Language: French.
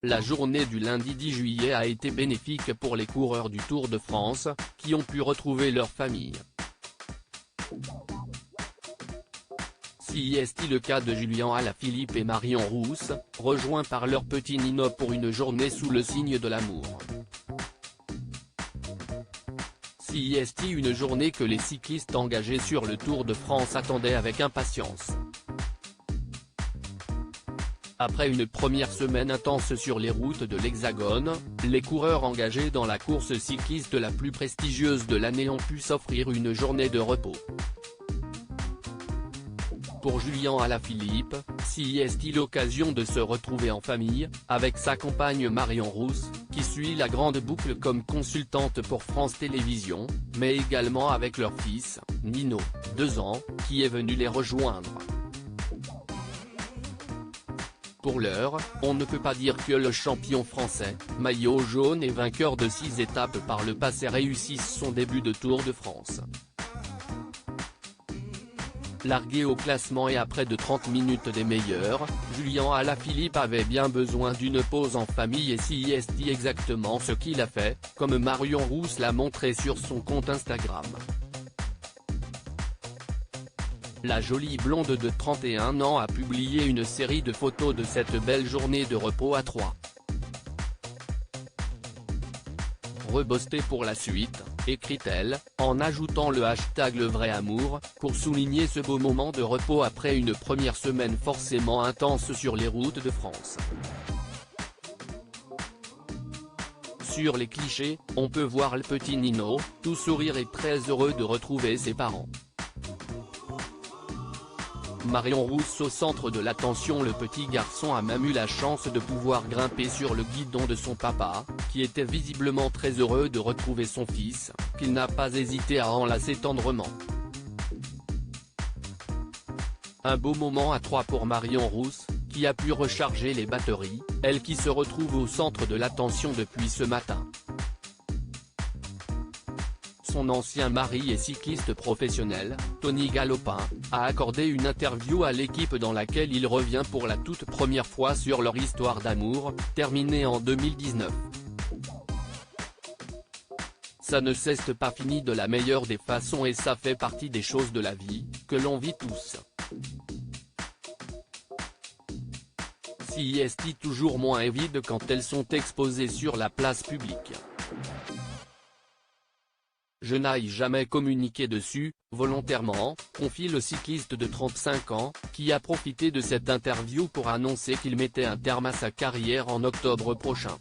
La journée du lundi 10 juillet a été bénéfique pour les coureurs du Tour de France, qui ont pu retrouver leur famille. Si est le cas de Julien Alaphilippe et Marion Rousse, rejoints par leur petit Nino pour une journée sous le signe de l'amour. Si est une journée que les cyclistes engagés sur le Tour de France attendaient avec impatience. Après une première semaine intense sur les routes de l'Hexagone, les coureurs engagés dans la course cycliste la plus prestigieuse de l'année ont pu s'offrir une journée de repos. Pour Julien Alaphilippe, si est l'occasion de se retrouver en famille, avec sa compagne Marion Rousse, qui suit la grande boucle comme consultante pour France Télévisions, mais également avec leur fils, Nino, 2 ans, qui est venu les rejoindre. Pour l'heure, on ne peut pas dire que le champion français, maillot jaune et vainqueur de 6 étapes par le passé réussisse son début de Tour de France. Largué au classement et à près de 30 minutes des meilleurs, Julien Alaphilippe avait bien besoin d'une pause en famille et si est exactement ce qu'il a fait, comme Marion Rousse l'a montré sur son compte Instagram. La jolie blonde de 31 ans a publié une série de photos de cette belle journée de repos à Troyes. Rebostée pour la suite, écrit-elle, en ajoutant le hashtag le vrai amour, pour souligner ce beau moment de repos après une première semaine forcément intense sur les routes de France. Sur les clichés, on peut voir le petit Nino, tout sourire et très heureux de retrouver ses parents. Marion Rousse au centre de l'attention. Le petit garçon a même eu la chance de pouvoir grimper sur le guidon de son papa, qui était visiblement très heureux de retrouver son fils, qu'il n'a pas hésité à enlacer tendrement. Un beau moment à Troyes pour Marion Rousse, qui a pu recharger les batteries, elle qui se retrouve au centre de l'attention depuis ce matin. Son ancien mari et cycliste professionnel, Tony Galopin, a accordé une interview à l'équipe dans laquelle il revient pour la toute première fois sur leur histoire d'amour, terminée en 2019. Ça ne s'est pas fini de la meilleure des façons et ça fait partie des choses de la vie, que l'on vit tous. Si est toujours moins évide quand elles sont exposées sur la place publique. Je n'ai jamais communiqué dessus, volontairement, confie le cycliste de 35 ans, qui a profité de cette interview pour annoncer qu'il mettait un terme à sa carrière en octobre prochain.